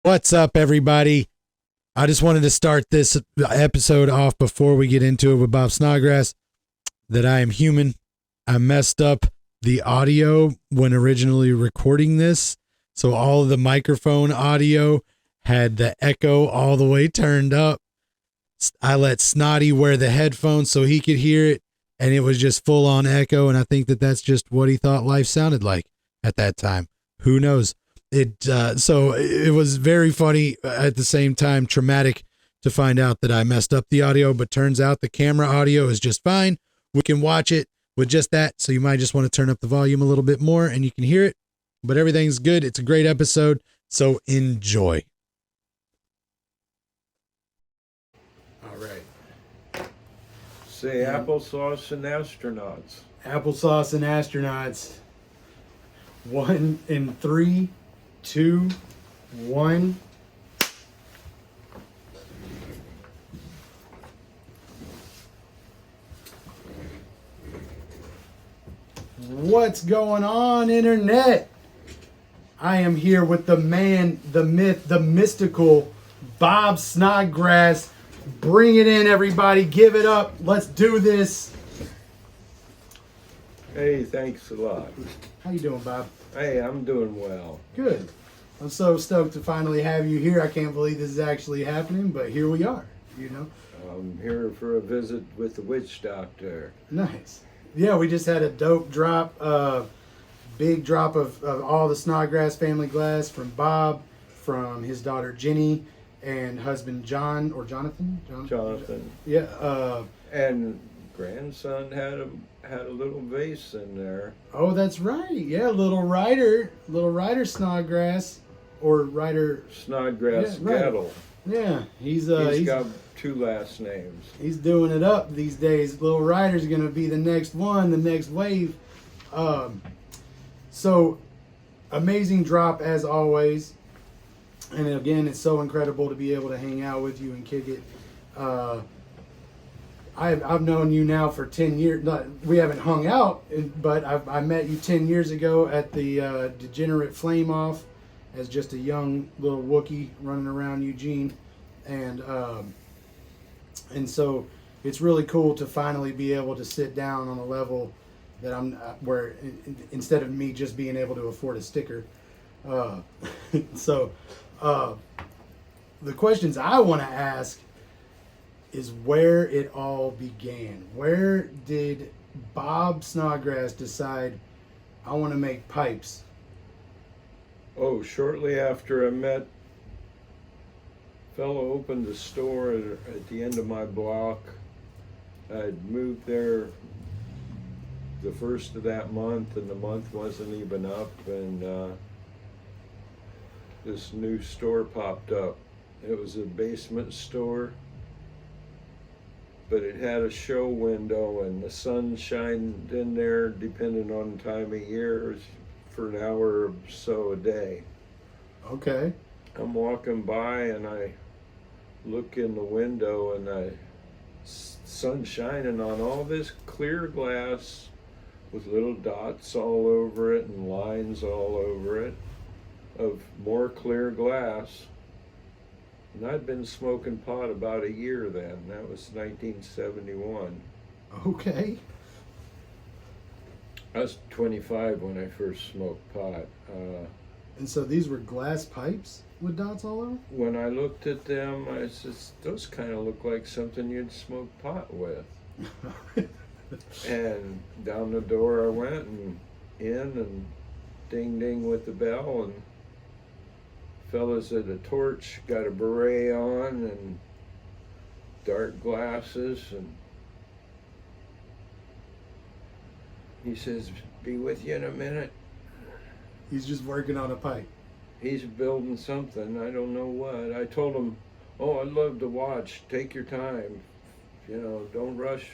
What's up, everybody? I just wanted to start this episode off before we get into it with Bob Snodgrass that I am human. I messed up the audio when originally recording this. So all of the microphone audio had the echo all the way turned up. I let Snotty wear the headphones so he could hear it, and it was just full on echo. And I think that that's just what he thought life sounded like at that time. Who knows? So it was very funny, at the same time traumatic to find out that I messed up the audio, but turns out the camera audio is just fine. We can watch it with just that. So you might just want to turn up the volume a little bit more and you can hear it, but everything's good. It's a great episode. So enjoy. All right. Say applesauce and astronauts. Applesauce and astronauts. 1 in 3, 2, 1. What's going on, internet? I am here with the man, the myth, the mystical Bob Snodgrass. Bring it in, everybody. Give it up. Let's do this. Hey, thanks a lot. How you doing, Bob? Hey, I'm doing well. Good. I'm so stoked to finally have you here. I can't believe this is actually happening, but here we are, you know. I'm here for a visit with the witch doctor. Nice. Yeah, we just had a dope drop, big drop of all the Snodgrass family glass from Bob, from his daughter Jenny, and husband John, or Jonathan? Jonathan. Yeah. And grandson had a little vase in there. Oh, that's right. Yeah, little Ryder Snodgrass, or Ryder Snodgrass yeah, right. Gettle. Yeah, he's got 2 last names. He's doing it up these days. Little Ryder's gonna be the next one, the next wave. So amazing drop as always. And again, it's so incredible to be able to hang out with you and kick it. I've known you now for 10 years. We haven't hung out, but I met you 10 years ago at the Degenerate Flame Off as just a young little Wookiee running around Eugene. And so it's really cool to finally be able to sit down on a level that I'm where instead of me just being able to afford a sticker. So the questions I want to ask is where it all began. Where did Bob Snodgrass decide, I want to make pipes? Oh, shortly after I met, fellow opened a store at the end of my block. I'd moved there the first of that month, and the month wasn't even up, and this new store popped up. It was a basement store, but it had a show window, and the sun shined in there depending on the time of year for an hour or so a day. Okay. I'm walking by and I look in the window, and sun shining on all this clear glass with little dots all over it and lines all over it of more clear glass. And I'd been smoking pot about a year then. That was 1971. Okay. I was 25 when I first smoked pot. And so these were glass pipes with dots all over? When I looked at them, I said, those kind of look like something you'd smoke pot with. And down the door I went, and in, and ding ding with the bell, and fellas at a torch, got a beret on and dark glasses, and he says, be with you in a minute. He's just working on a pipe. He's building something, I don't know what. I told him, oh, I'd love to watch, take your time, don't rush.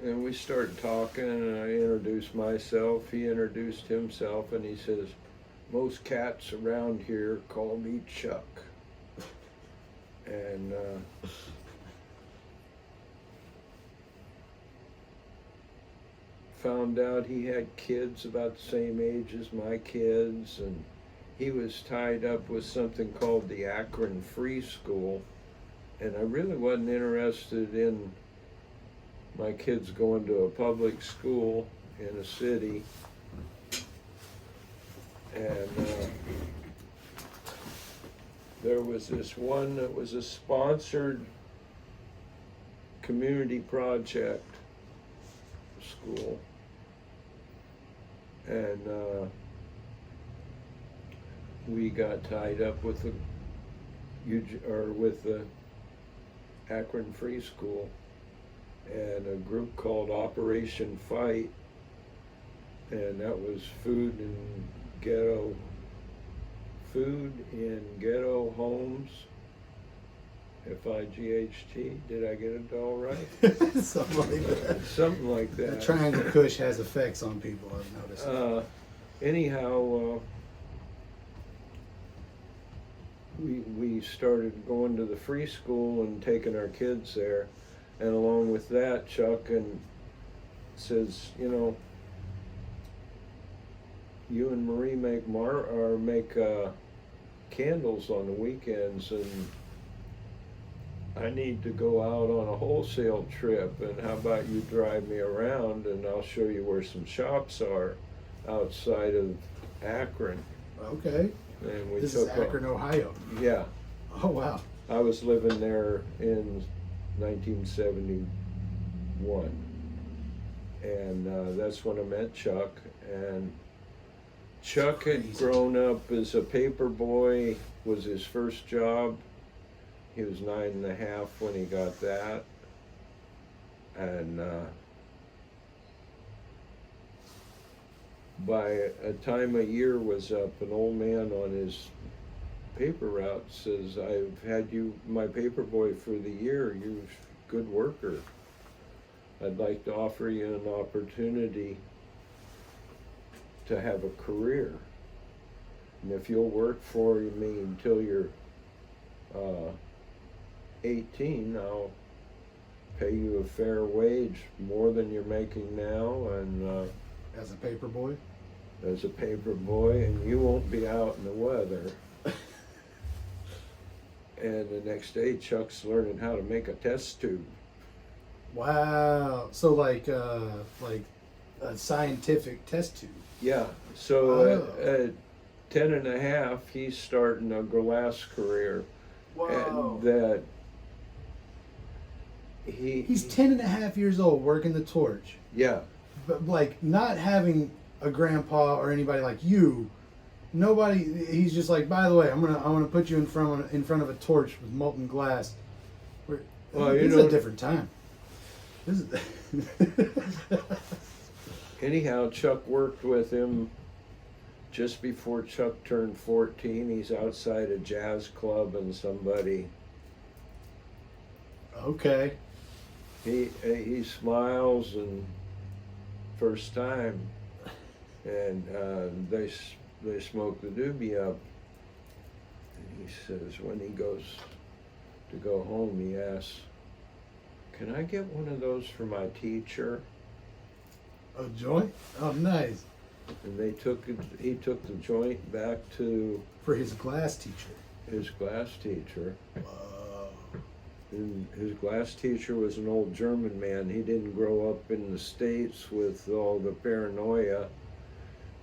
And we started talking, and I introduced myself, he introduced himself, and he says, most cats around here call me Chuck. And found out he had kids about the same age as my kids, and he was tied up with something called the Akron Free School, and I really wasn't interested in my kids going to a public school in a city. And there was this one that was a sponsored community project school, and we got tied up with the Akron Free School and a group called Operation Fight, and that was food in ghetto homes. F-I-G-H-T. Did I get it all right? Something like that. Something like that. The triangle kush has effects on people, I've noticed. Anyhow, we started going to the free school and taking our kids there, and along with that, Chuck and says, you know, you and Marie make candles on the weekends, and I need to go out on a wholesale trip, and how about you drive me around and I'll show you where some shops are outside of Akron. Okay. And we This took is Akron, Ohio. Yeah. Oh, wow. I was living there in 1971, and that's when I met Chuck. And Chuck had grown up as a paper boy, was his first job. He was 9.5 when he got that, and by a time a year was up, an old man on his paper route says, I've had you my paper boy for the year, you're a good worker. I'd like to offer you an opportunity to have a career. And if you'll work for me until you're 18, I'll pay you a fair wage, more than you're making now, and As a paper boy? as a paper boy, and you won't be out in the weather. And the next day, Chuck's learning how to make a test tube. Wow. So like a scientific test tube. Yeah, so Wow. at 10.5, he's starting a glass career. Wow. And that He's 10.5 years old working the torch. Yeah, But like not having a grandpa or anybody like you, nobody. He's just like, by the way, I'm gonna put you in front of a torch with molten glass. Well, This is a different time. This is anyhow, Chuck worked with him just before Chuck turned 14. He's outside a jazz club, and somebody, okay. he smiles, and first time, and they smoke the doobie up, and he says when he goes to go home, he asks, can I get one of those for my teacher? A joint? Oh, nice. And he took the joint back to For his glass teacher. his glass teacher. Whoa. And his glass teacher was an old German man. He didn't grow up in the States with all the paranoia.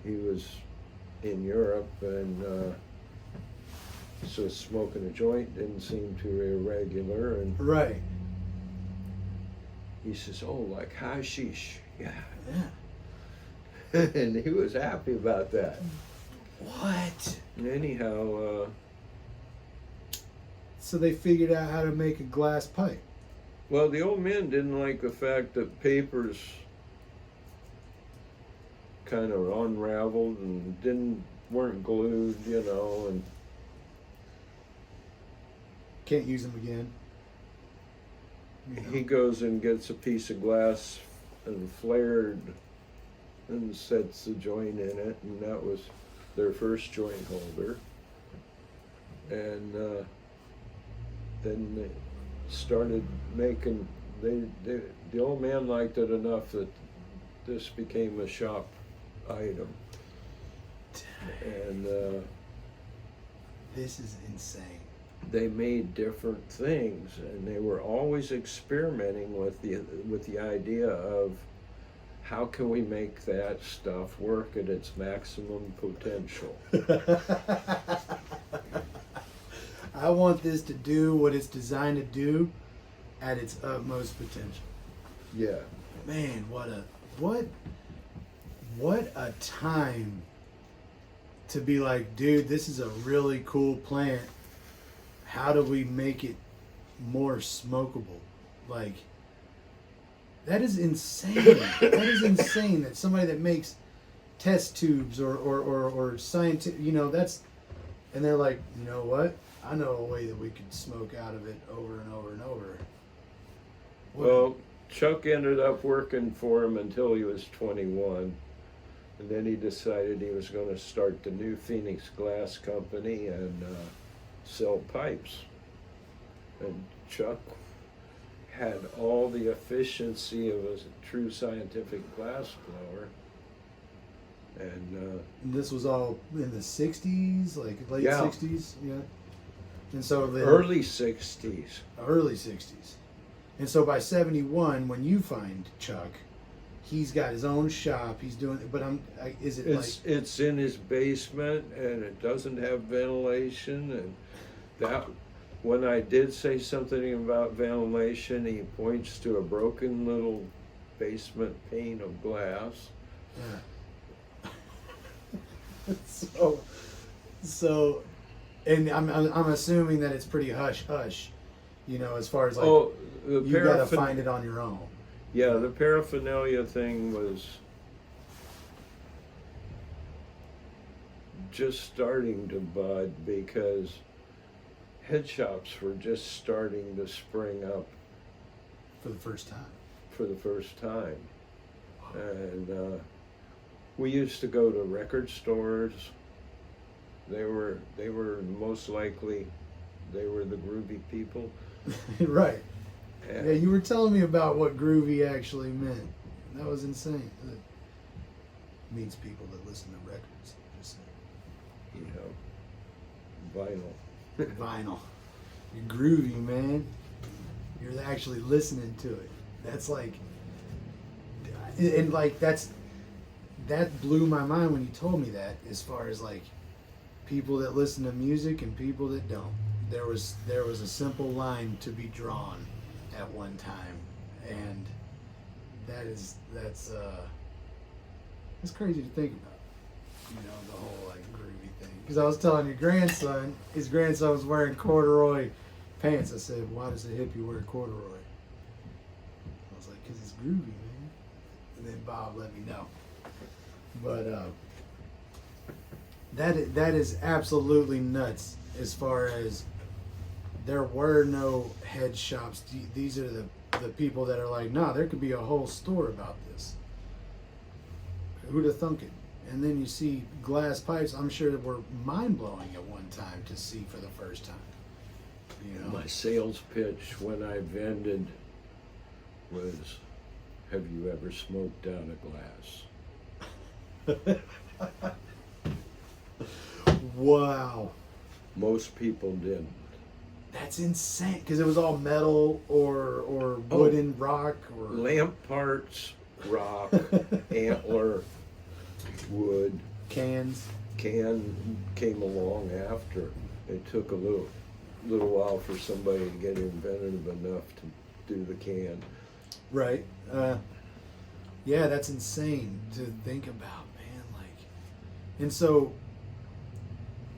He was in Europe, and so smoking a joint didn't seem too irregular. And Right. he says, oh, like hashish. Yeah. Yeah. And he was happy about that. What? And anyhow, So they figured out how to make a glass pipe. well, the old man didn't like the fact that papers kind of unraveled and weren't glued, you know, and Can't use them again. You know? he goes and gets a piece of glass and flared and sets the joint in it, and that was their first joint holder. And then they started making, the old man liked it enough that this became a shop item. And This is insane. They made different things, and they were always experimenting with the idea of how can we make that stuff work at its maximum potential. I want this to do what it's designed to do at its utmost potential. Yeah. Man, what a time to be like, dude, this is a really cool plant. How do we make it more smokable? Like, that is insane. That is insane that somebody that makes test tubes or scientific, that's, and they're like, you know what? I know a way that we could smoke out of it over and over and over. Well, Chuck ended up working for him until he was 21. And then he decided he was going to start the new Phoenix Glass Company and sell pipes. And Chuck had all the efficiency of a true scientific glass blower. And this was all in the 60s, like late 60s? Yeah. And so then, early 60s. Early 60s. And so by 71, when you find Chuck, he's got his own shop. He's doing, but it's in his basement, and it doesn't have ventilation. And that, when I did say something about ventilation, he points to a broken little basement pane of glass. Yeah. so, and I'm assuming that it's pretty hush, as far as like, you gotta find it on your own. Yeah, the paraphernalia thing was just starting to bud because head shops were just starting to spring up for the first time. And we used to go to record stores. They were most likely, they were the groovy people. Right. Yeah, you were telling me about what groovy actually meant. That was insane. It means people that listen to records. Just saying. Vinyl. You're groovy, man. You're actually listening to it. That's like, and like that blew my mind when you told me that. As far as like people that listen to music and people that don't. There was a simple line to be drawn at one time, and that's crazy to think about. The whole like groovy thing. Because I was telling your grandson, his grandson was wearing corduroy pants. I said, "Why does a hippie wear corduroy?" I was like, "Because it's groovy, man." And then Bob let me know. But that is absolutely nuts. As far as there were no head shops. These are the people that are like, nah, there could be a whole store about this. Who'd have thunk it? And then you see glass pipes. I'm sure that were mind-blowing at one time to see for the first time. My sales pitch when I vended was, have you ever smoked out of glass? Wow. Most people didn't. That's insane, because it was all metal or wooden rock or lamp parts, rock, antler, wood. Can came along after. It took a little while for somebody to get inventive enough to do the can. Right. Yeah, that's insane to think about, man. Like, and so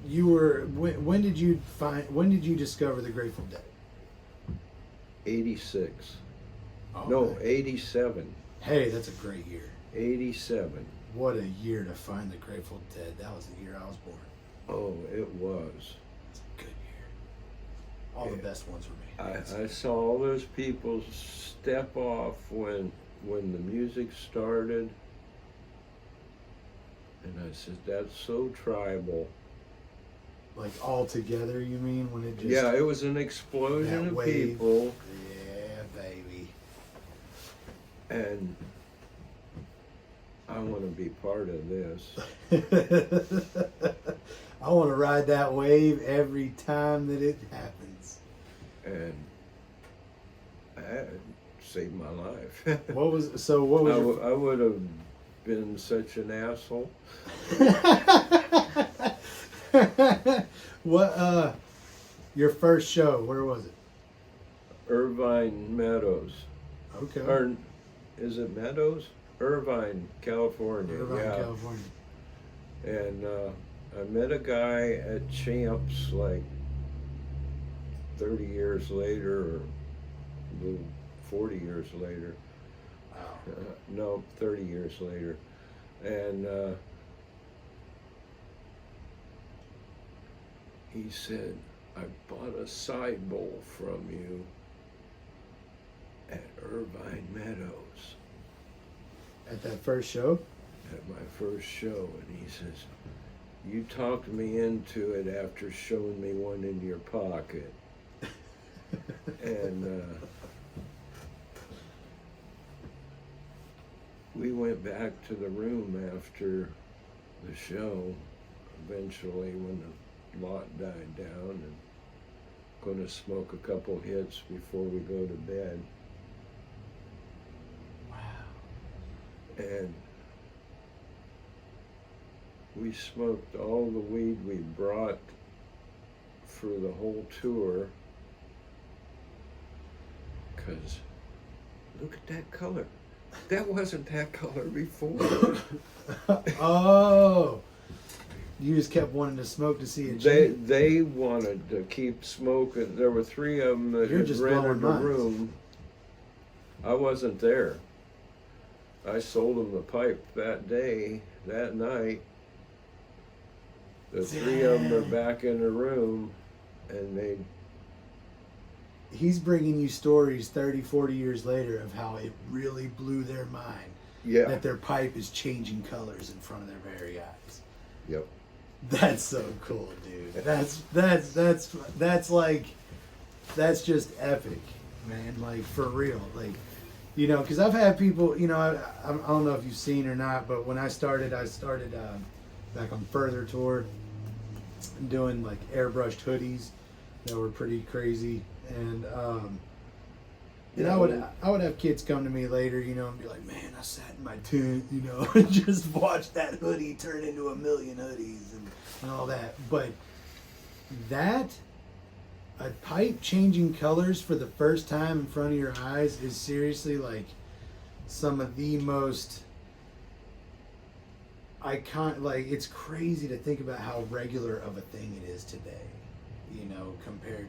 you were, when did you discover the Grateful Dead? 86. Oh, no, man. 87. Hey, that's a great year. 87. What a year to find the Grateful Dead. That was the year I was born. Oh, it was. It's a good year. All the best ones were made. I saw all those people step off when the music started, and I said, that's so tribal. Like all together, you mean? When it just... Yeah, it was an explosion of people. Yeah, baby. And I want to be part of this. I want to ride that wave every time that it happens. And it saved my life. What was your... I would have been such an asshole. What your first show, where was it? Irvine Meadows. Okay. Or is it Meadows? Irvine, California. Irvine, California. And I met a guy at Champs like 30 years later, or 40 years later. Wow. No, 30 years later. And he said, I bought a side bowl from you at Irvine Meadows. At that first show? At my first show. And he says, you talked me into it after showing me one in your pocket. And we went back to the room after the show, eventually when the lot died down, and going to smoke a couple hits before we go to bed. Wow. And we smoked all the weed we brought for the whole tour, because look at that color. That wasn't that color before. Oh, you just kept wanting to smoke to see it change. They wanted to keep smoking. There were 3 of them that You're had just rented a blowing minds. room. I wasn't there. I sold them the pipe that day, that night. The 3 of them are back in the room, and they... He's bringing you stories 30, 40 years later of how it really blew their mind. Yeah. That their pipe is changing colors in front of their very eyes. Yep. That's so cool, dude. That's like, that's just epic, man. Like, for real. Like, you know, because I've had people, you know, I don't know if you've seen or not, but when I started back on Further Tour, doing like airbrushed hoodies that were pretty crazy. And I would have kids come to me later, you know, and be like, man, I sat in my tent, you know, and just watched that hoodie turn into a million hoodies and all that. But a pipe changing colors for the first time in front of your eyes is seriously like some of the most like, it's crazy to think about how regular of a thing it is today, you know, compared,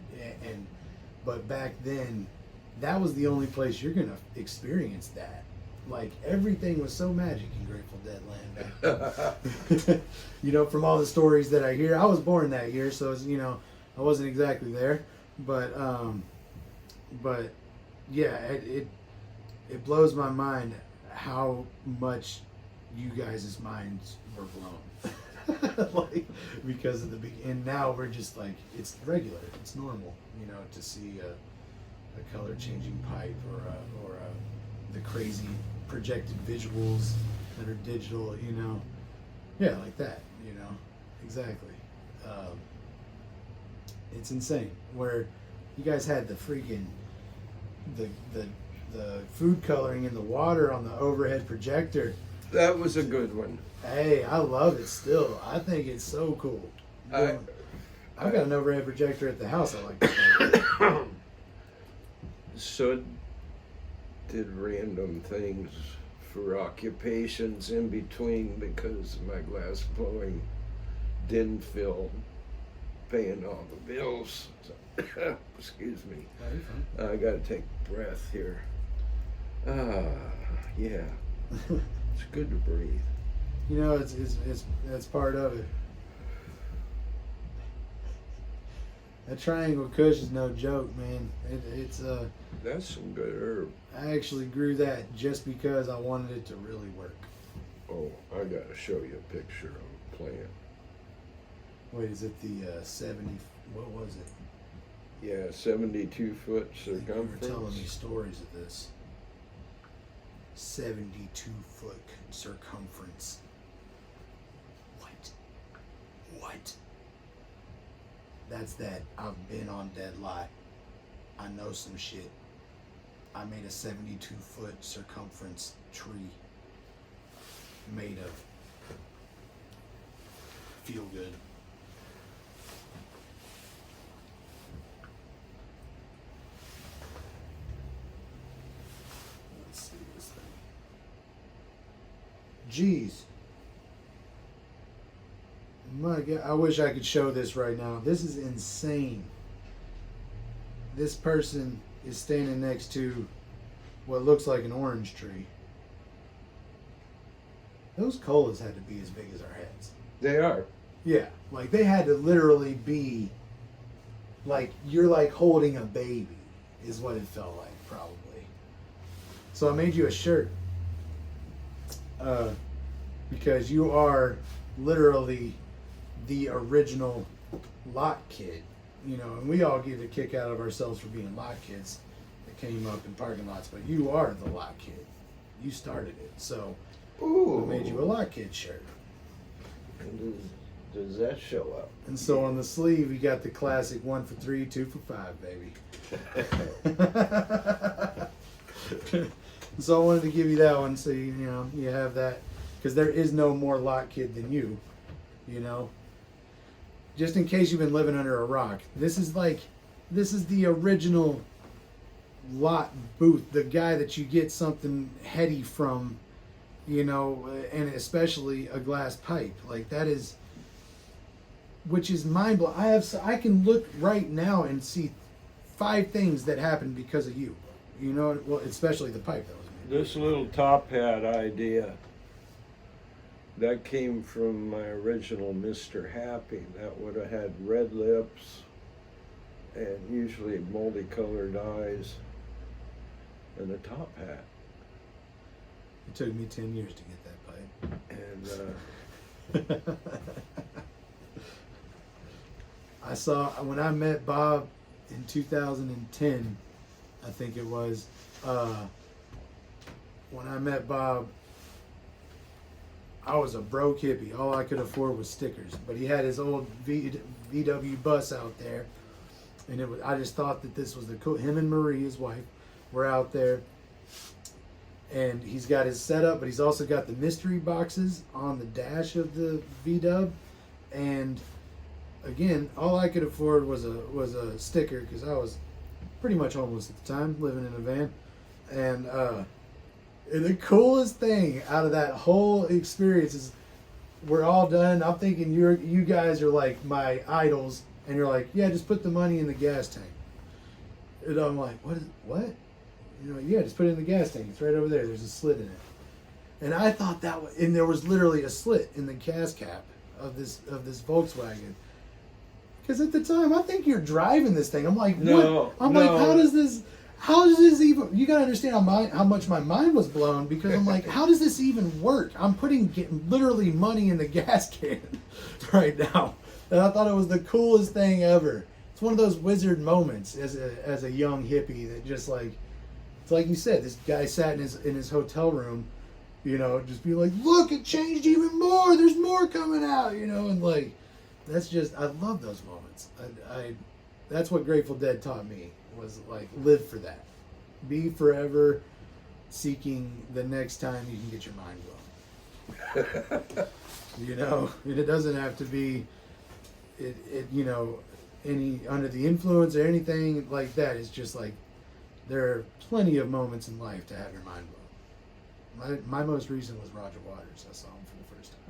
but back then, that was the only place you're gonna experience that. Like, everything was so magic in Grateful Dead land. You know, from all the stories that I hear, I was born that year, so you know, I wasn't exactly there, but yeah, it blows my mind how much you guys' minds were blown. Like, because of and now we're just like, it's regular, it's normal, you know, to see a color changing pipe or the crazy projected visuals that are digital, you know. Yeah, like that, you know. Exactly. It's insane. Where you guys had the freaking the food coloring in the water on the overhead projector. That was a good one. Hey, I love it still. I think it's so cool. I've got an overhead projector at the house I like to play. So did random things for occupations in between because my glass blowing didn't feel paying all the bills. So, excuse me. I gotta take a breath here. Yeah. It's good to breathe. You know, it's that's part of it. That triangle kush is no joke, man. It's That's some good herb. I actually grew that just because I wanted it to really work. Oh, I gotta show you a picture of a plant. Wait, is it the 70? What was it? Yeah, 72-foot You were circumference. telling me stories of this. 72-foot circumference. What? That's that I've been on dead lot. I know some shit. I made a 72-foot circumference tree made of feel good. Let's see this thing. Jeez. My God, I wish I could show this right now. This is insane. This person is standing next to what looks like an orange tree. Those colas had to be as big as our heads. They are. Yeah, like they had to literally be like you're like holding a baby is what it felt like probably. So I made you a shirt because you are literally the original lot kid, you know, and we all get a kick out of ourselves for being lot kids that came up in parking lots, but you are the lot kid. You started it, so Ooh. I made you a lot kid shirt. And does that show up? And so on the sleeve, you got the classic 1 for 3, 2 for 5, baby. So I wanted to give you that one, so you know you have that, because there is no more lot kid than you, you know. Just in case you've been living under a rock, this is the original lot booth, the guy that you get something heady from, you know, and especially a glass pipe. Like that is, which is mind blowing. I can look right now and see 5 things that happened because of you. You know, well, especially the pipe that was made. This little top hat idea, that came from my original Mr. Happy. That would have had red lips and usually multicolored eyes and a top hat. It took me 10 years to get that pipe. And I saw, when I met Bob in 2010, I think it was, when I met Bob, I was a broke hippie. All I could afford was stickers. But he had his old VW bus out there, and it was, I just thought that this was the cool. Him and Marie, his wife, were out there, and he's got his setup, but he's also got the mystery boxes on the dash of the VW, and again, all I could afford was a sticker because I was pretty much homeless at the time, living in a van, and the coolest thing out of that whole experience is we're all done. I'm thinking you guys are like my idols, and you're like, yeah, just put the money in the gas tank. And I'm like, what? You know, yeah, just put it in the gas tank. It's right over there. There's a slit in it. And I thought that was, and there was literally a slit in the gas cap of this Volkswagen. Because at the time, I think you're driving this thing. I'm like, no, what? I'm no. like, how does this even, you gotta understand how much my mind was blown, because I'm like, how does this even work? I'm getting literally money in the gas can right now. And I thought it was the coolest thing ever. It's one of those wizard moments as a young hippie that just like, it's like you said, this guy sat in his hotel room, you know, just be like, look, it changed even more. There's more coming out, you know, and like, that's just, I love those moments. That's what Grateful Dead taught me, was like, live for that. Be forever seeking the next time you can get your mind blown. You know, and it doesn't have to be, you know, any under the influence or anything like that. It's just like, there are plenty of moments in life to have your mind blown. My most recent was Roger Waters. I saw him for the first time.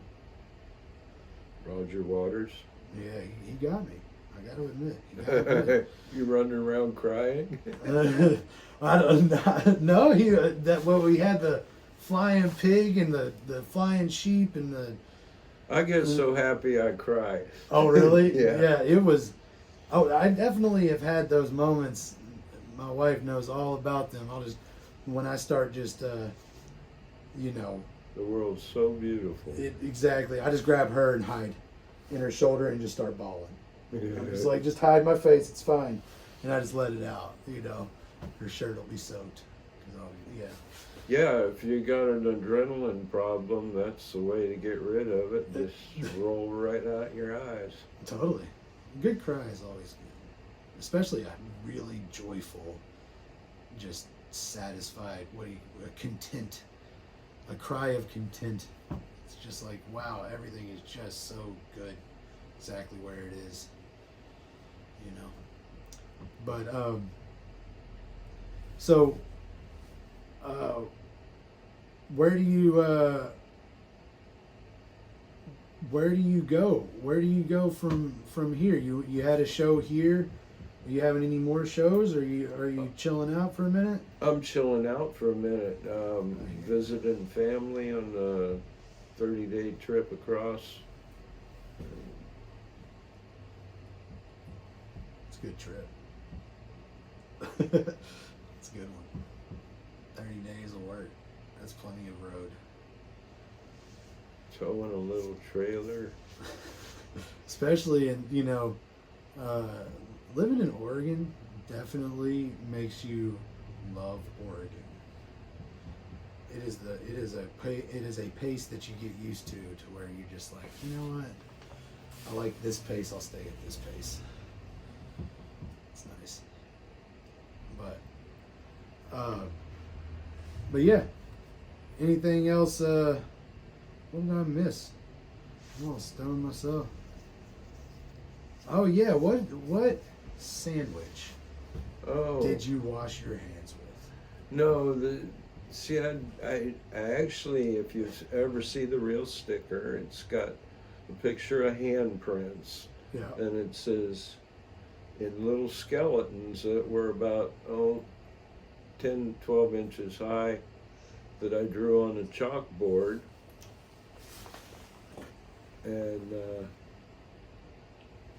Roger Waters. Yeah, he got me. I got to admit. He got me. You running around crying? I don't know. We had the flying pig and the flying sheep and the. I get so happy I cry. Oh really? Yeah. Yeah. It was. Oh, I definitely have had those moments. My wife knows all about them. When I start just, you know. The world's so beautiful. Exactly. I just grab her and hide in her shoulder and just start bawling. I'm just like, just hide my face. It's fine. And I just let it out, you know. Her shirt will be soaked. Yeah. Yeah, if you got an adrenaline problem, that's the way to get rid of it. Just roll right out your eyes. Totally. A good cry is always good, especially a really joyful, just satisfied. Content, a cry of content. It's just like, wow, everything is just so good, exactly where it is, you know. But so, where do you go? Where do you go from here? You had a show here. Are you having any more shows? Or are you chilling out for a minute? I'm chilling out for a minute, visiting family on a 30-day trip across. It's a good trip. It's a good one. 30 days of work. That's plenty of road. Towing a little trailer. Especially in, living in Oregon definitely makes you love Oregon. It is a pace that you get used to where you're just like, you know what? I like this pace. I'll stay at this pace. It's nice. But yeah. Anything else? What did I miss? I'm all stoned myself. Oh yeah, what sandwich did you wash your hands with? No, I actually, if you ever see the real sticker, it's got a picture of handprints. Yeah. And it says, in little skeletons that were about 10, 12 inches high, that I drew on a chalkboard. And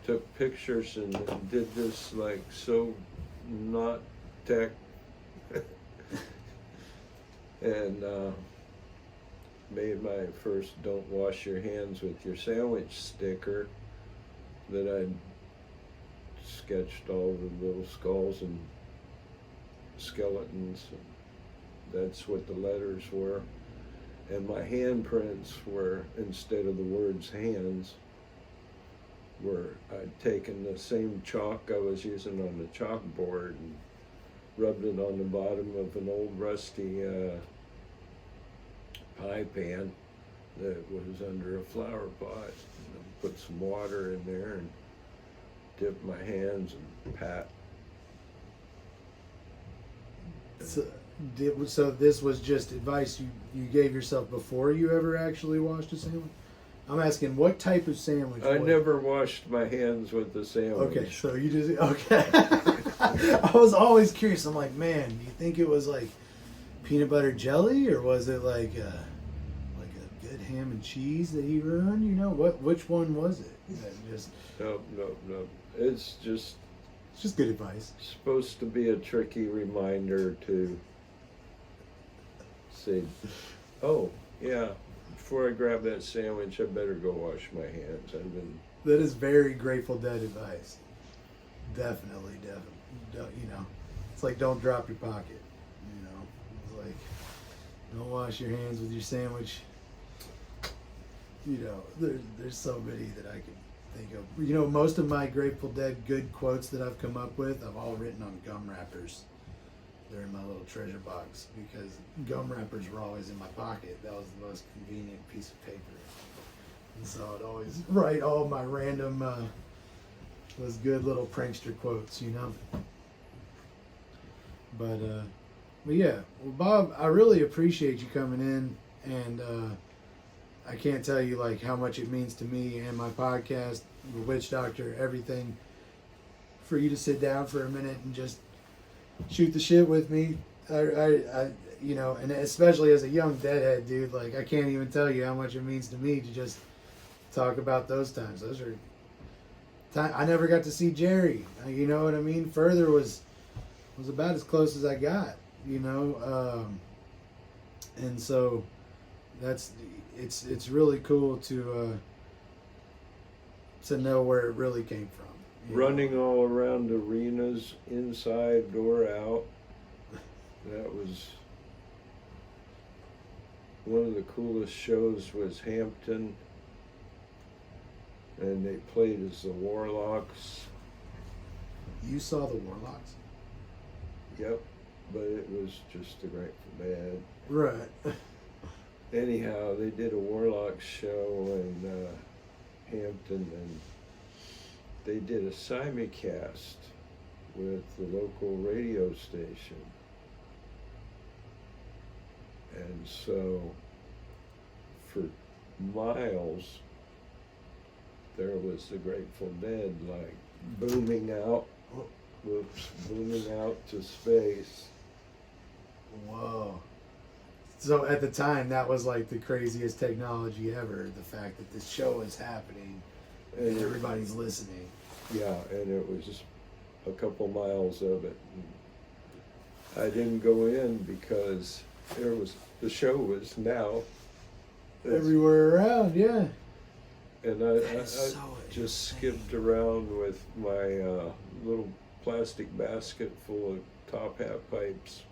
took pictures and did this like so not tech and made my first "Don't wash your hands with your sandwich" sticker that I'd sketched all the little skulls and skeletons. That's what the letters were. And my handprints were, instead of the words hands, I'd taken the same chalk I was using on the chalkboard and rubbed it on the bottom of an old rusty pie pan that was under a flower pot. And put some water in there and dipped my hands and pat. So this was just advice you gave yourself before you ever actually washed a sandwich? I'm asking, what type of sandwich? I never washed my hands with the sandwich. Okay, so you just, okay. I was always curious. I'm like, man, do you think it was like peanut butter jelly, or was it like a good ham and cheese that he run? Which one was it? No. It's just good advice. Supposed to be a tricky reminder to say, oh, yeah, before I grab that sandwich, I better go wash my hands. That is very Grateful Dead advice. Definitely. It's like, don't drop your pocket. It's like, don't wash your hands with your sandwich. There's so many that I can think of. Most of my Grateful Dead good quotes that I've come up with, I've all written on gum wrappers. They're in my little treasure box because gum wrappers were always in my pocket. That was the most convenient piece of paper. And so I'd always write all my random, those good little prankster quotes, But yeah, well, Bob, I really appreciate you coming in, and I can't tell you like how much it means to me and my podcast, The Witch Doctor, everything, for you to sit down for a minute and just shoot the shit with me. I and especially as a young deadhead, dude, like I can't even tell you how much it means to me to just talk about those times. Those are I never got to see Jerry. You know what I mean? Further was about as close as I got. And so it's really cool to know where it really came from. Running all around arenas, inside, door out. That was one of the coolest shows. Was Hampton and they played as the Warlocks. You saw the Warlocks? Yep, but it was just the Grateful Dead. Right. Anyhow, they did a Warlocks show in Hampton, and they did a simulcast with the local radio station. And so for miles, there was the Grateful Dead, like booming out, booming out to space. Whoa. So at the time, that was like the craziest technology ever. The fact that this show is happening and everybody's listening. Yeah, and it was just a couple miles of it. And I didn't go in because the show was now Everywhere around, yeah. and I just skipped around with my little plastic basket full of top hat pipes.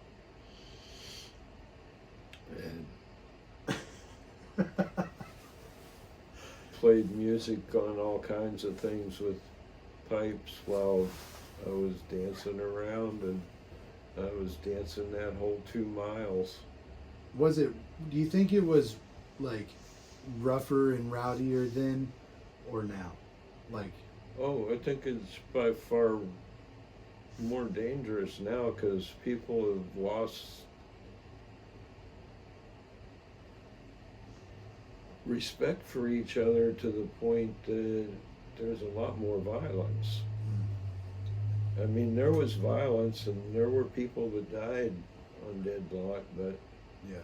And played music on all kinds of things with pipes while I was dancing around, and I was dancing that whole 2 miles. Do you think it was like rougher and rowdier then or now? Like, Oh, I think it's by far more dangerous now because people have lost respect for each other to the point that there's a lot more violence. I mean, there was violence and there were people that died on Dead Block, but yeah.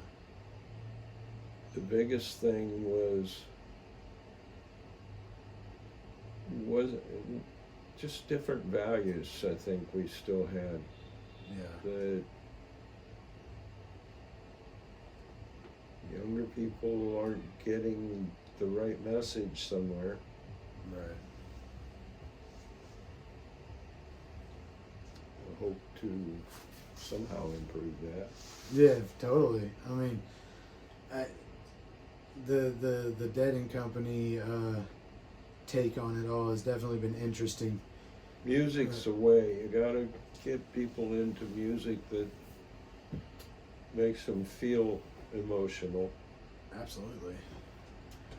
the biggest thing was just different values. I think we still had Yeah. that younger people aren't getting the right message somewhere. Right. I hope to somehow improve that. Yeah, totally. I mean, the Dead and Company take on it all has definitely been interesting. Music's a way. You gotta get people into music that makes them feel emotional Absolutely.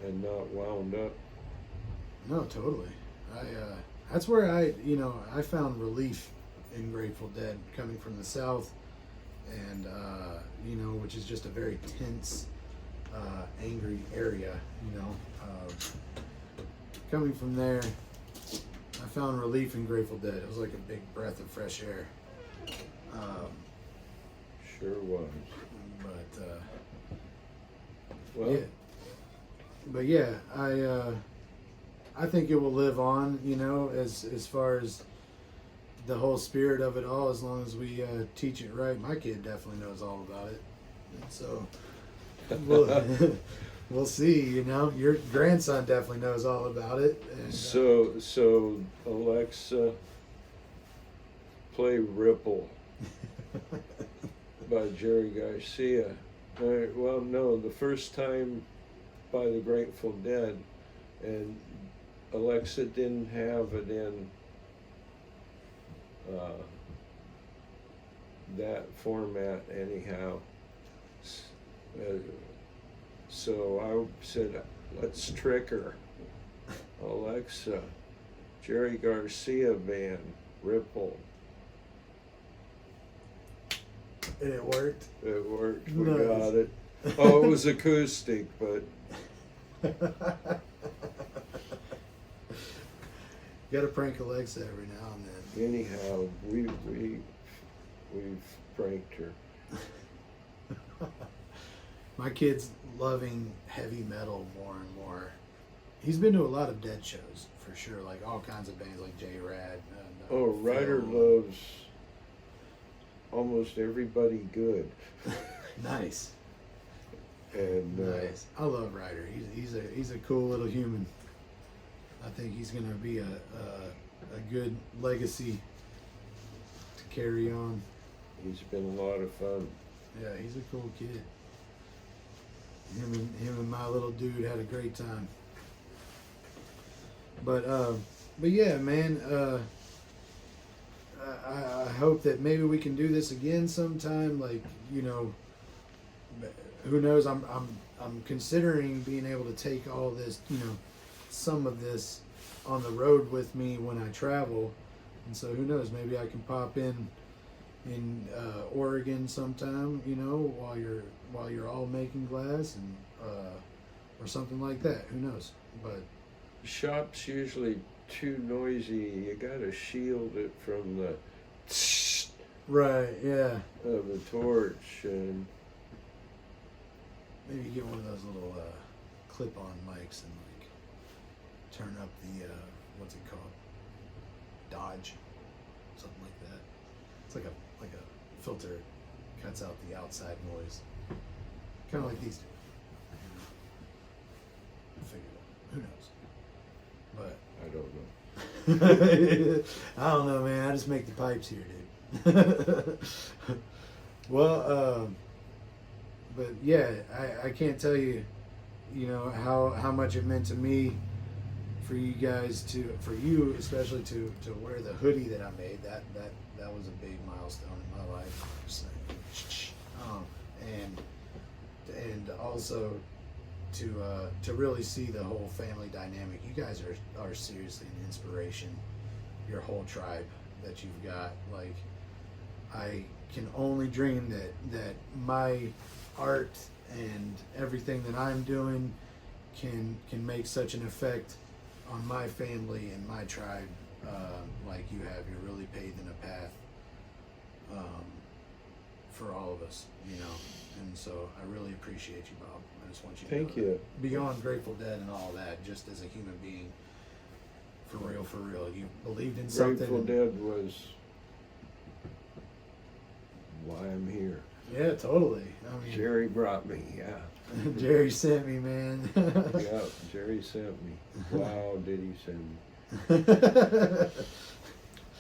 and not wound up. No, totally. That's where I found relief in Grateful Dead, coming from the South, and which is just a very tense, angry area. Coming from there, I found relief in Grateful Dead. It was like a big breath of fresh air. Sure was. But Well, yeah. But yeah, I think it will live on. As far as the whole spirit of it all, as long as we teach it right. My kid definitely knows all about it, and so we'll see. Your grandson definitely knows all about it. And, so Alexa, play Ripple by Jerry Garcia. Well, no, the first time by the Grateful Dead, and Alexa didn't have it in that format anyhow. So I said, let's trick her. Alexa, Jerry Garcia band, Ripple. and it worked. It worked. We Nice. got it. Oh, it was acoustic, but You got to prank Alexa every now and then. anyhow, we've pranked her. My kid's loving heavy metal more and more. He's been to a lot of Dead shows for sure, like all kinds of bands like J-Rad. Oh, Ryder Phil. loves almost everybody good. Nice. And Nice. I love Ryder. He's a cool little human. I think he's gonna be a good legacy to carry on. he's been a lot of fun. Yeah, he's a cool kid. Him and my little dude had a great time. But yeah, man. I hope that maybe we can do this again sometime. Like, you know, who knows? I'm considering being able to take all this, you know, some of this on the road with me when I travel, and so who knows? Maybe I can pop in Oregon sometime, you know, while you're all making glass and or something like that. Who knows? But Shop's usually too noisy. You gotta shield it from the right, yeah. of the torch, and Maybe get one of those little clip-on mics and like turn up the what's it called? Dodge, something like that. It's like a filter, cuts out the outside noise, kind of like these do. Figure it out. Who knows? But I don't know. I don't know, man. I just make the pipes here, dude. Well, but yeah, I can't tell you, you know, how much it meant to me for you guys for you especially to wear the hoodie that I made. That was a big milestone in my life. And also to really see the whole family dynamic. You guys are seriously an inspiration. Your whole tribe that you've got. Like, I can only dream that my art and everything that I'm doing can make such an effect on my family and my tribe like you have. You're really paving a path for all of us, you know. And so I really appreciate you, Bob. I just want you to Thank know you. that. Beyond Grateful Dead and all that, just as a human being, for real, you believed in something. Grateful Dead was why I'm here. Yeah, totally. I mean, Jerry brought me, yeah. Jerry sent me, man. Yeah, Jerry sent me. Wow, did he send me.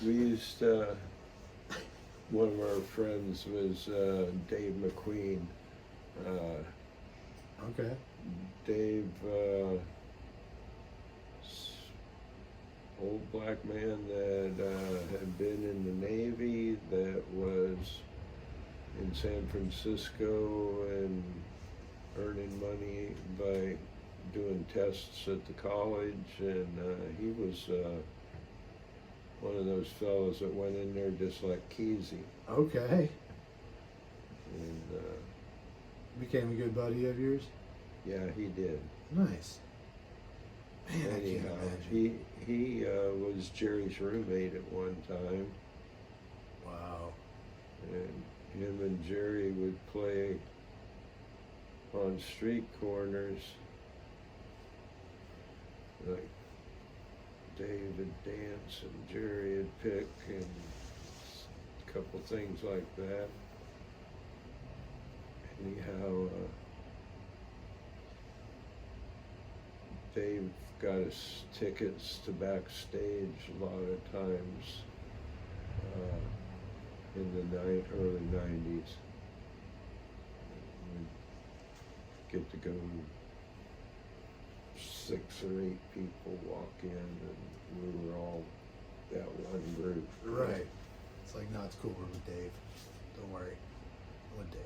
We used one of our friends was Dave McQueen. Okay. Dave, old black man that had been in the Navy, that was in San Francisco and earning money by doing tests at the college, and he was one of those fellows that went in there just like Kesey. Okay. And Became a good buddy of yours? yeah, he did. Nice. Man, I can't Anyhow, imagine. he was Jerry's roommate at one time, Wow. and him and Jerry would play on street corners, like Dave would dance and Jerry would pick, and a couple things like that. Anyhow, Dave got us tickets to backstage a lot of times in the early 90s. We'd get to go, 6 or 8 people walk in, and we were all that one group. Right. It's like, no, it's cool. We're with Dave. Don't worry. I'm with Dave.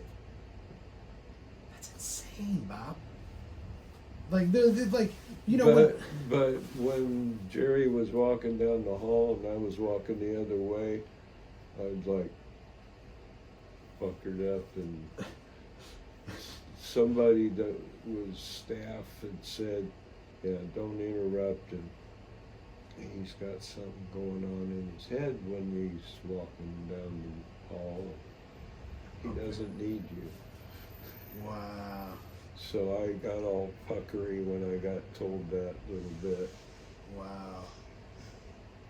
That's insane, Bob. Like, they're like, you know, but when Jerry was walking down the hall and I was walking the other way, I'd like puckered up, and somebody that was staff had said, yeah, don't interrupt, and he's got something going on in his head when he's walking down the hall. He doesn't need you. wow. So I got all puckery when I got told that little bit. Wow.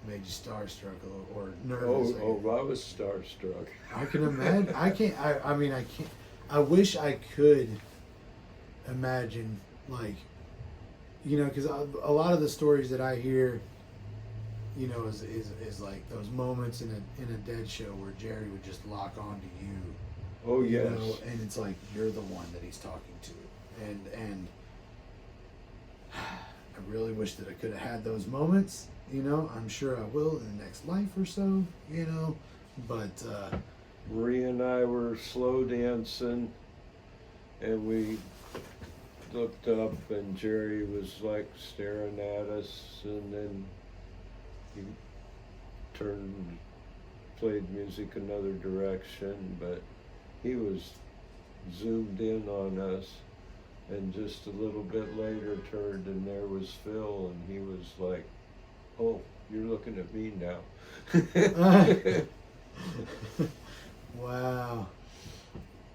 Made you starstruck a little, or nervous. Oh, I was starstruck. I can imagine. I can't. I mean, I can't. I wish I could imagine, like, you know, because a lot of the stories that I hear, you know, is like those moments in a Dead show where Jerry would just lock on to you. Oh You yes. know, and it's like you're the one that he's talking to, and I really wish that I could have had those moments. I'm sure I will in the next life or so. But Marie and I were slow dancing, and we looked up, and Jerry was like staring at us, and then he played music another direction, but he was zoomed in on us, and just a little bit later turned, and there was Phil, and he was like, "Oh, you're looking at me now." Wow.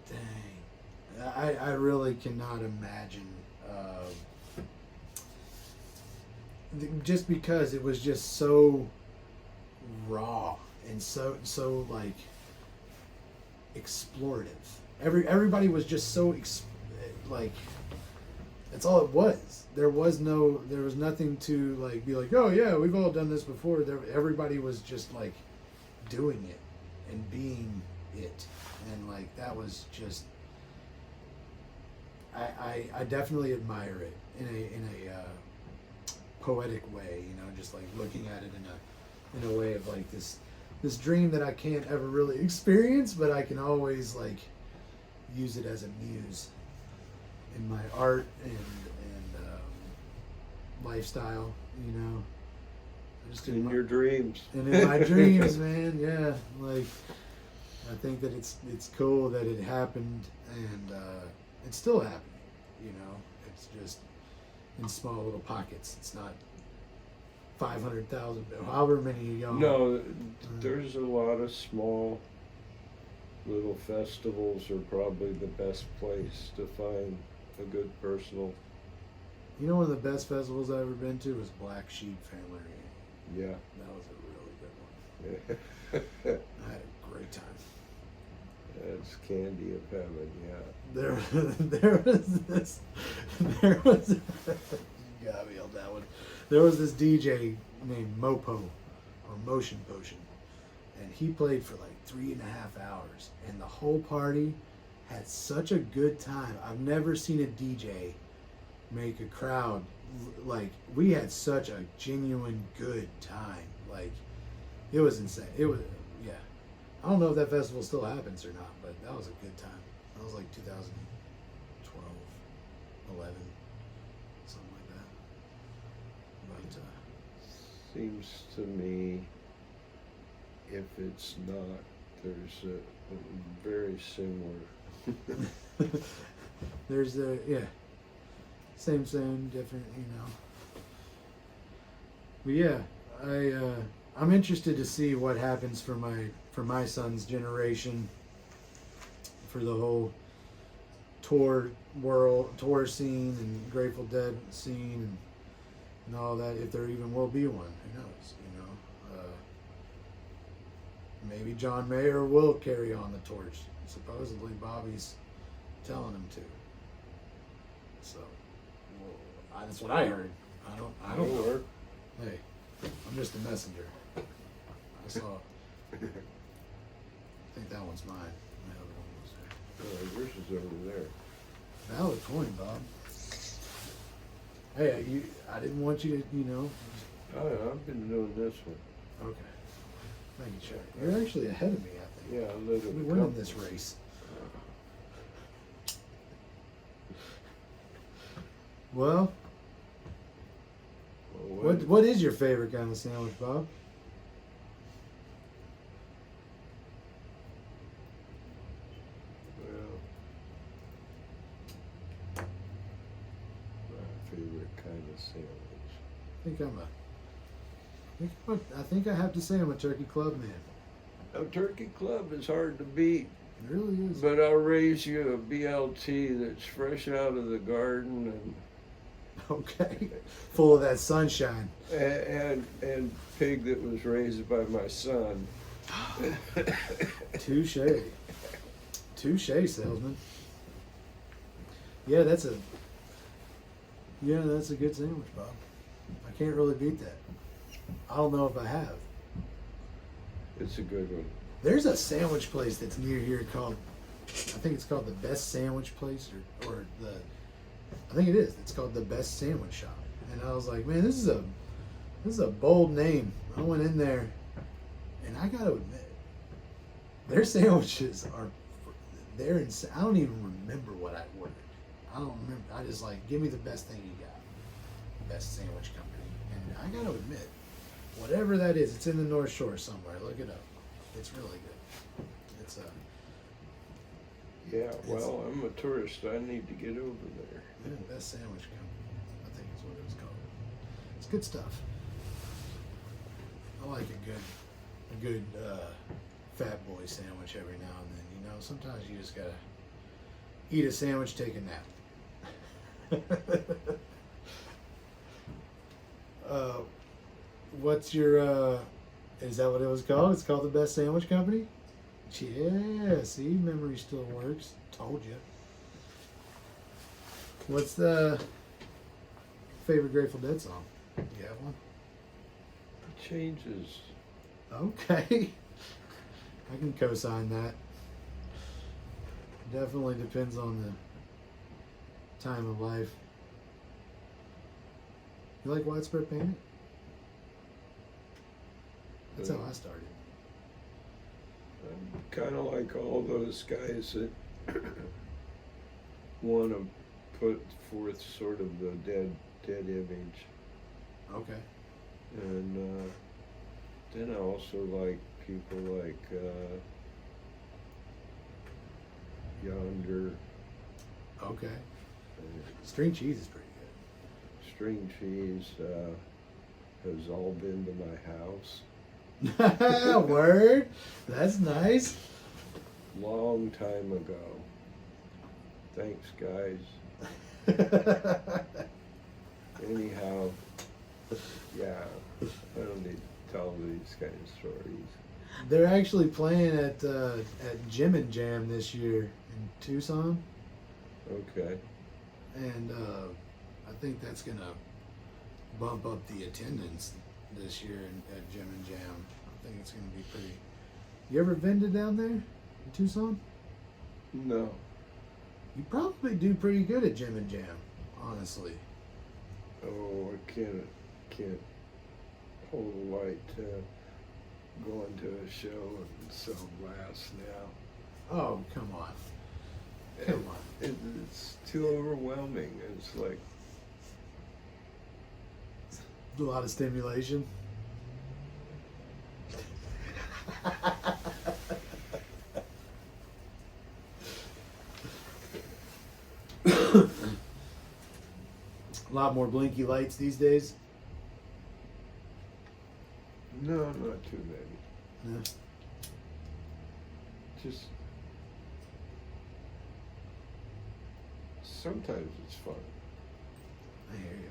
Dang. I really cannot imagine. Just because it was just so raw and so like explorative. Everybody was just so like that's all it was. There was nothing to like be like, oh yeah, we've all done this before. Everybody was just like doing it and being it, and like that was just. I definitely admire it in a poetic way, just like looking at it in a way of like this dream that I can't ever really experience, but I can always like use it as a muse in my art and lifestyle, Just in your dreams. And in my dreams, man, yeah. Like I think that it's cool that it happened, and it's still happening, It's just in small little pockets. It's not 500,000, however many y'all. No, there's a lot of small little festivals are probably the best place to find a good personal. One of the best festivals I've ever been to was Black Sheep Family Reunion. Yeah. That was a really good one. I had a great time. That's candy of heaven, yeah. There was you got me on that one. There was this DJ named Mopo or Motion Potion, and he played for like 3.5 hours, and the whole party had such a good time. I've never seen a DJ make a crowd like we had such a genuine good time. Like it was insane. It was I don't know if that festival still happens or not, but that was a good time. That was like 2012, 11, something like that. But seems to me, if it's not, there's a very similar. There's same, different, But yeah, I'm interested to see what happens for my son's generation, for the whole tour scene and Grateful Dead scene and all that. If there even will be one, who knows? Maybe John Mayer will carry on the torch. Supposedly Bobby's telling him to. So, that's what I heard. I don't know. Hey, I'm just a messenger. I saw. I think that one's mine. The other one was there. Yours is over there. Valid point, Bob. Hey, I didn't want you to, Oh, I've been doing this one. Okay. Thank you, Chuck. You're actually ahead of me, I think. Yeah, I live We're winning this race. Well, what is your favorite kind of sandwich, Bob? Well, my favorite kind of sandwich. I think I have to say I'm a turkey club man. A turkey club is hard to beat. It really is. But I'll raise you a BLT that's fresh out of the garden Okay. Full of that sunshine. and pig that was raised by my son. Touche. Touche, salesman. Yeah, that's a good sandwich, Bob. I can't really beat that. I don't know if I have. It's a good one. There's a sandwich place that's near here called, I think it's called the Best Sandwich Place, or I think it is. It's called the Best Sandwich Shop. and I was like, man, this is a bold name. I went in there, and I got to admit, their sandwiches they're insane. I don't even remember what I ordered. I don't remember. I just like, give me the best thing you got. Best sandwich company. And I got to admit, whatever that is, it's in the North Shore somewhere. Look it up. It's really good. It's Yeah, well, I'm a tourist. I need to get over there. yeah, best sandwich company, I think is what it was called. It's good stuff. I like a good fat boy sandwich every now and then. You know, sometimes you just gotta eat a sandwich, take a nap. What's your is that what it was called? It's called the Best Sandwich Company? Yeah, see, memory still works. Told you. What's the favorite Grateful Dead song? You have one? It changes. Okay. I can co-sign that. Definitely depends on the time of life. You like Widespread Panic? That's how I started. I'm kind of like all those guys that want to put forth sort of the dead image. Okay. And then I also like people like Yonder. Okay. String cheese is pretty good. String cheese has all been to my house. Word. That's nice. Long time ago. Thanks, guys. Anyhow, yeah, I don't need to tell these kind of stories. They're actually playing at Jim and Jam this year in Tucson, Okay. and I think that's gonna bump up the attendance this year at Jim and Jam. I think it's gonna be pretty. You ever vended down there in Tucson? No. You probably do pretty good at Jim and Jam, honestly. Oh, I can't hold a light going to a show and sell glass now. Oh, come on. Come on. It's too overwhelming. It's like, A lot of stimulation. A lot more blinky lights these days. no, not too many. Yeah. Just sometimes it's fun. I hear you.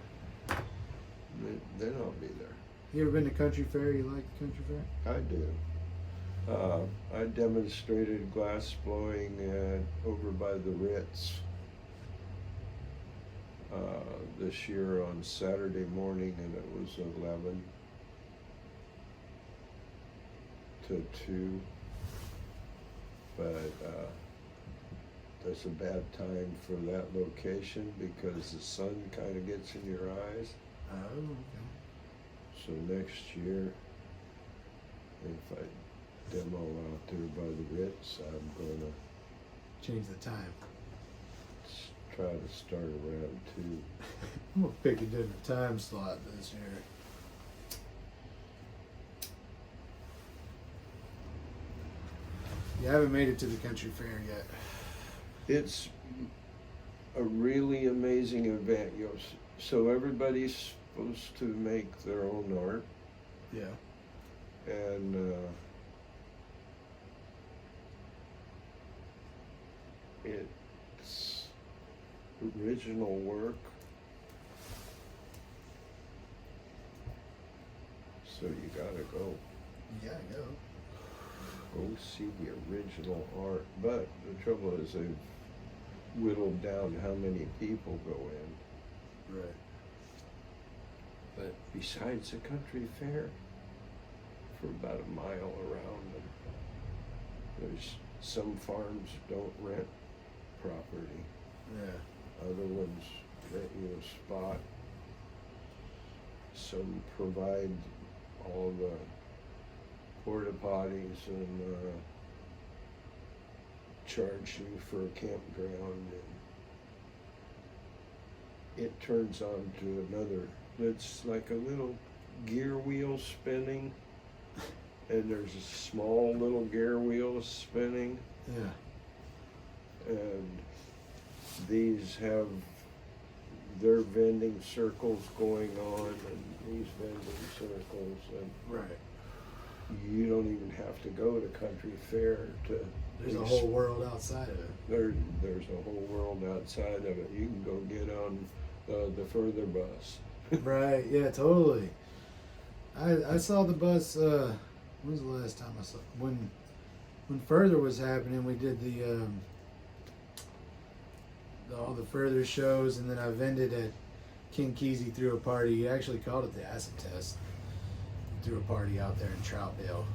Then I'll be there. You ever been to country fair? You like the country fair? I do. I demonstrated glass blowing over by the Ritz this year on Saturday morning, and it was 11 to 2. But that's a bad time for that location because the sun kind of gets in your eyes. Oh, okay. So next year, if I demo out there by the Ritz, I'm going to Change the time. try to start around 2. I'm gonna pick a different time slot this year. You haven't made it to the country fair yet. It's a really amazing event. So everybody's supposed to make their own art, Yeah. and it's original work. So you gotta go. You gotta go. Go see the original art. But the trouble is they've whittled down how many people go in. Right. But besides the country fair, for about a mile around, there's some farms don't rent property. Yeah. Other ones rent you a spot. some provide all the porta potties and charge you for a campground, and it turns on to another. It's like a little gear wheel spinning, and there's a small little gear wheel spinning, Yeah. and these have their vending circles going on, and these vending circles, and Right. you don't even have to go to country fair to. There's a whole world outside of it. There's a whole world outside of it. You can go get on the further bus. Right. Yeah. Totally. I saw the bus. When was the last time I saw when Further was happening? We did all the Further shows, and then I vended at King Kesey threw a party. He actually called it the acid test. He threw a party out there in Troutdale,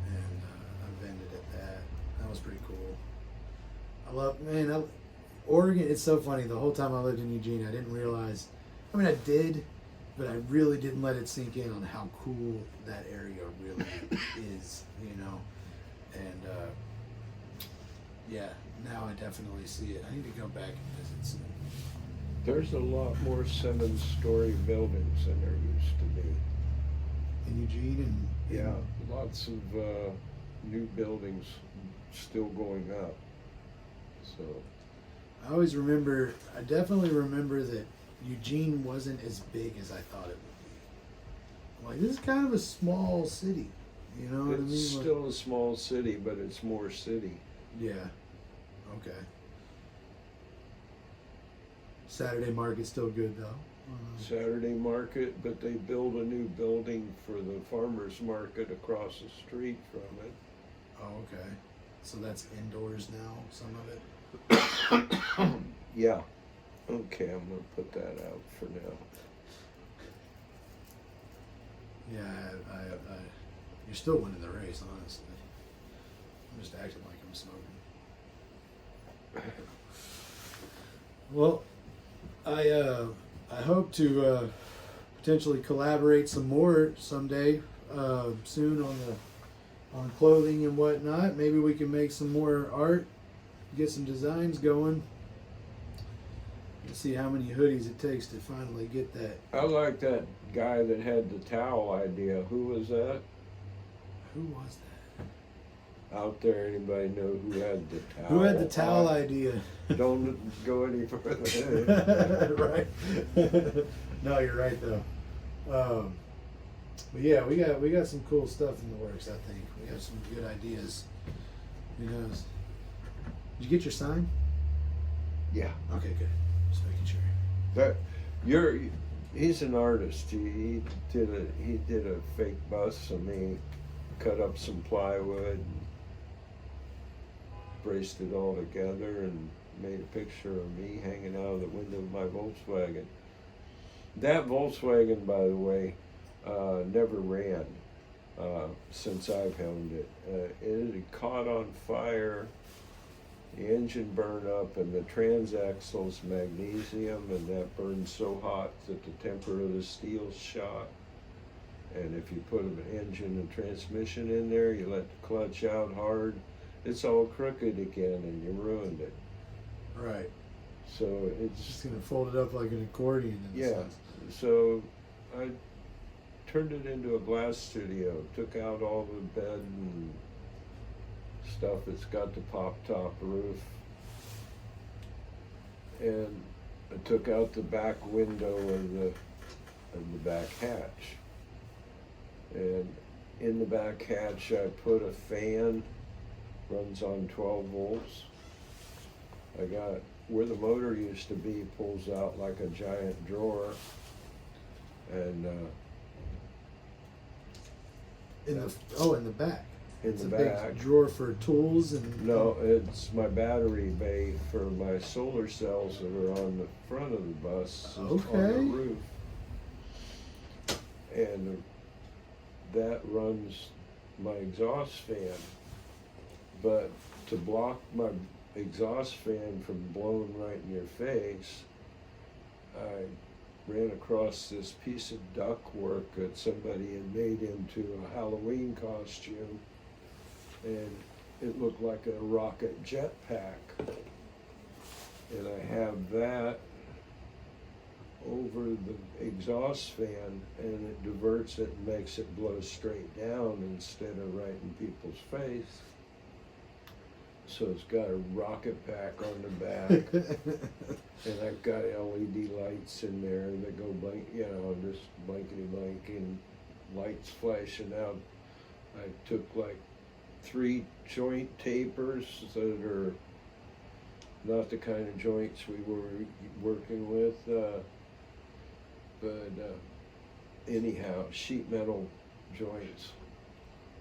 and I vended at that. That was pretty cool. Oregon. It's so funny. The whole time I lived in Eugene, I didn't realize. I mean, I did, but I really didn't let it sink in on how cool that area really is. You know, and yeah, now I definitely see it. I need to go back and visit soon. There's a lot more 7-story buildings than there used to be. In Eugene and Yeah, lots of new buildings still going up. So I definitely remember that Eugene wasn't as big as I thought it would be. I'm like, this is kind of a small city. You know what I mean? it's still a small city, but it's more city. Yeah. Okay. Saturday market's still good though. Saturday market, but they build a new building for the farmers market across the street from it. Oh, okay. So that's indoors now, some of it? Yeah. Okay, I'm gonna put that out for now. Yeah, you're still winning the race, honestly. I'm just acting like I'm smoking. Well, I hope to potentially collaborate some more someday soon on clothing and whatnot. Maybe we can make some more art, get some designs going. Let's see how many hoodies it takes to finally get that. I like that guy that had the towel idea. Who was that? Who was that? Out there, anybody know who had the towel? Who had the towel idea? Don't go any further. Right. No, you're right though. But yeah, we got some cool stuff in the works. I think we have some good ideas. Who knows? Did you get your sign? Yeah. Okay, good. Just making sure. But he's an artist. He did a fake bus of me, cut up some plywood, and braced it all together, and made a picture of me hanging out of the window of my Volkswagen. That Volkswagen, by the way, never ran since I've owned it. It had caught on fire. The engine burned up, and the transaxle's magnesium, and that burned so hot that the temper of the steel shot. And if you put an engine and transmission in there, you let the clutch out hard, it's all crooked again, and you ruined it. Right. So It's it's just gonna fold it up like an accordion in a yeah. sense. So I turned it into a glass studio. Took out all the bed and stuff. It's got the pop top roof, and I took out the back window and the back hatch. And in the back hatch, I put a fan, runs on 12 volts. I got where the motor used to be, pulls out like a giant drawer, and In the back. in It's the a back. big drawer for tools and. No, it's my battery bay for my solar cells that are on the front of the bus, on the Okay. roof. And that runs my exhaust fan. But to block my exhaust fan from blowing right in your face, I ran across this piece of ductwork that somebody had made into a Halloween costume, and it looked like a rocket jetpack. And I have that over the exhaust fan, and it diverts it and makes it blow straight down instead of right in people's face. So it's got a rocket pack on the back, and I've got LED lights in there that go blank, you know, just blankety blank, and lights flashing out. I took like 3 joint tapers that are not the kind of joints we were working with, but anyhow, sheet metal joints.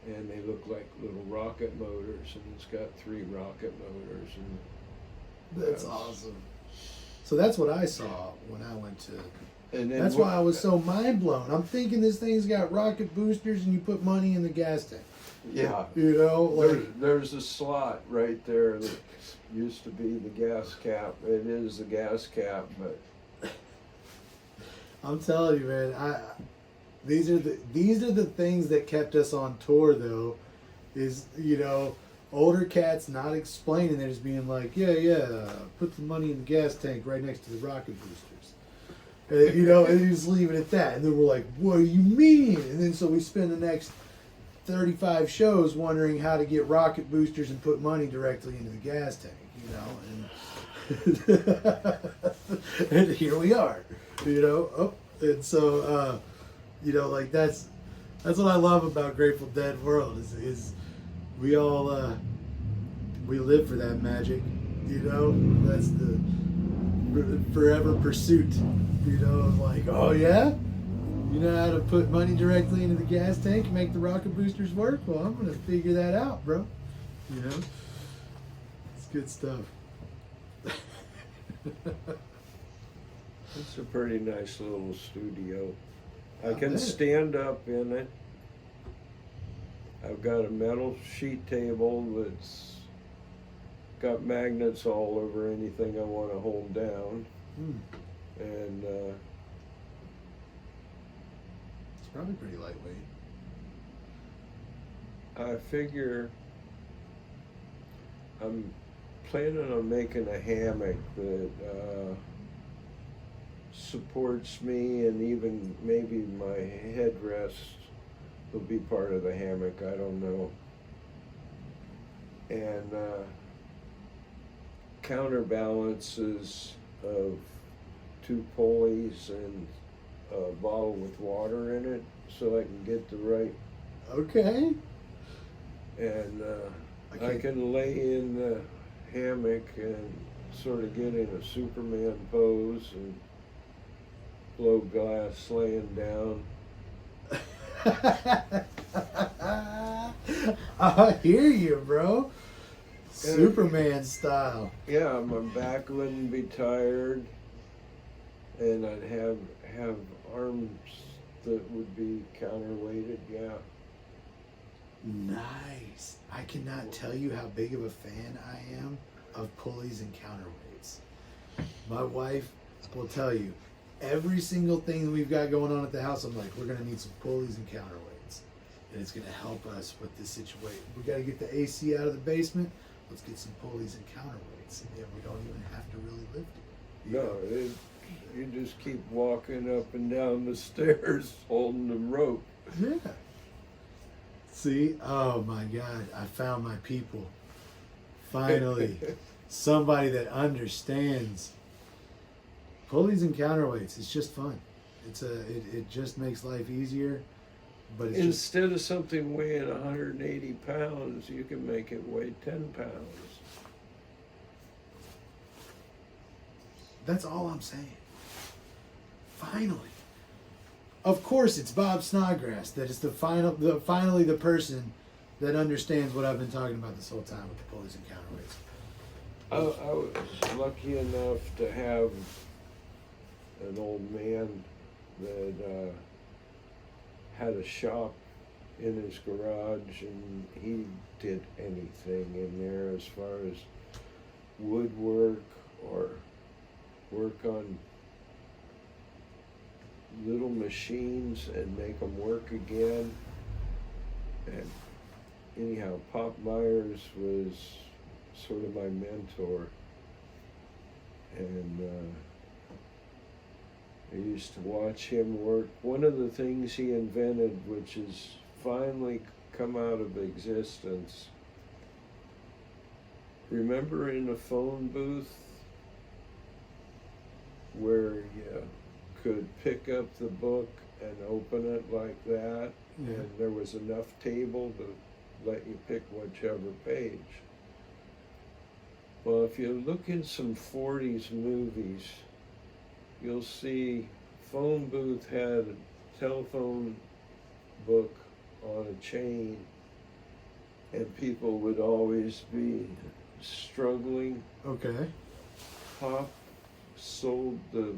And they look like little rocket motors, and it's got 3 rocket motors. And That's awesome. So that's what I saw when I went to. And then That's why I was so mind blown. I'm thinking this thing's got rocket boosters, and you put money in the gas tank. Yeah, You know, like there's a slot right there that used to be the gas cap. It is the gas cap, but I'm telling you, man. These are the things that kept us on tour, though. Is, you know, older cats not explaining. They're just being like, yeah, put the money in the gas tank right next to the rocket boosters. You know, and you just leave it at that. And then we're like, what do you mean? And then so we spend the next 35 shows wondering how to get rocket boosters and put money directly into the gas tank, you know. And here we are, you know. Oh, and so, you know, like that's what I love about Grateful Dead World is we all we live for that magic, you know. That's the forever pursuit, you know, of like, oh yeah, you know how to put money directly into the gas tank and make the rocket boosters work? Well, I'm gonna figure that out, bro. You know, it's good stuff. it's a pretty nice little studio. I I can bet. stand up in it. I've got a metal sheet table that's got magnets all over anything I want to hold down. And It's probably pretty lightweight. I figure I'm planning on making a hammock that supports me, and even maybe my headrest will be part of the hammock, I don't know. And counterbalances of 2 pulleys and a bottle with water in it, so I can get the right, Okay. and I Okay. can lay in the hammock and sort of get in a Superman pose and blow glass laying down. I hear you, bro. Superman style. Yeah, my back wouldn't be tired, and I'd have arms that would be counterweighted. Yeah. Nice. I cannot tell you how big of a fan I am of pulleys and counterweights. My wife will tell you every single thing that we've got going on at the house. I'm like, we're gonna need some pulleys and counterweights, and it's gonna help us with this situation. We got to get the AC out of the basement. Let's get some pulleys and counterweights, and we don't even have to really lift it. No, you just keep walking up and down the stairs holding the rope. Yeah. See? Oh my God. I found my people. Finally. Somebody that understands pulleys and counterweights. It's just fun. It just makes life easier. But it's just, Instead of something weighing 180 pounds, you can make it weigh 10 pounds. that's all I'm saying. Finally. Of course, it's Bob Snodgrass that is finally the person that understands what I've been talking about this whole time with the pulleys and counterweights. I was lucky enough to have an old man that had a shop in his garage, and he did anything in there as far as woodwork or work on little machines and make them work again. And anyhow, Pop Myers was sort of my mentor. And I used to watch him work. One of the things he invented, which has finally come out of existence, remember in a phone booth where you could pick up the book and open it like that, Yeah. and there was enough table to let you pick whichever page? Well, if you look in some 40s movies, you'll see phone booth had a telephone book on a chain, and people would always be struggling. Okay. Pop sold the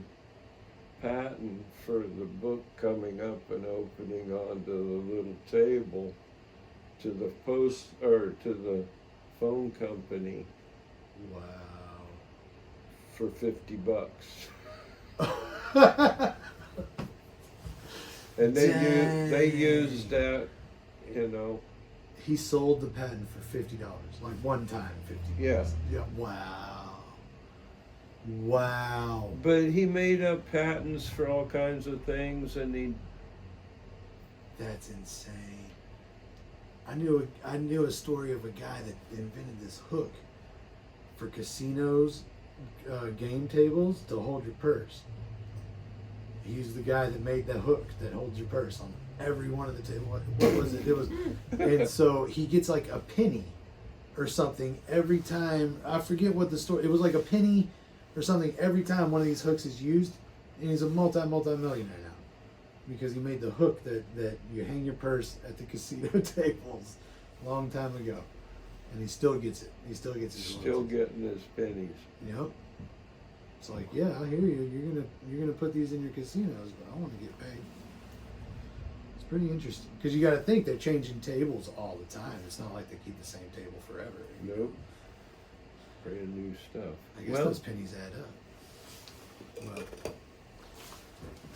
patent for the book coming up and opening onto the little table to the to the phone company Wow. for $50. And they used that, you know. He sold the patent for $50, like one time, $50. Yeah. Yeah. Wow. Wow. But he made up patents for all kinds of things, and he That's insane. I knew a story of a guy that invented this hook for casinos, game tables to hold your purse. He's the guy that made the hook that holds your purse on every one of the tables. What was it? It was, and so he gets like a penny or something every time. I forget what the story. It was like a penny or something every time one of these hooks is used, and he's a multi-millionaire now because he made the hook that you hang your purse at the casino tables a long time ago, and he still gets it. He still gets his still royalties. getting his pennies. Yep. It's like, yeah, I hear you. You're gonna put these in your casinos, but I want to get paid. It's pretty interesting because you got to think they're changing tables all the time. It's not like they keep the same table forever. Nope. Brand new stuff. I guess those pennies add up. Well,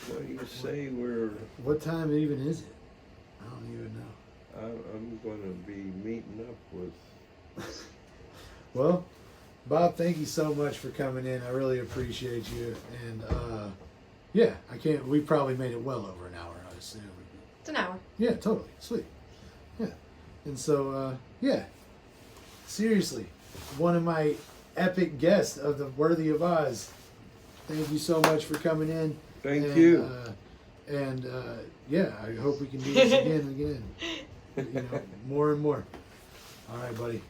what do you say we're? what time even is it? I don't even know. I'm going to be meeting up with. Well, Bob, thank you so much for coming in. I really appreciate you. And yeah, we probably made it well over an hour, I assume. It's an hour. Yeah, totally. Sweet. Yeah. And so, yeah, seriously, one of my epic guests of the Wurthy of Oz. Thank you so much for coming in. Thank you. Yeah, I hope we can do this again and again. You know, more and more. All right, buddy.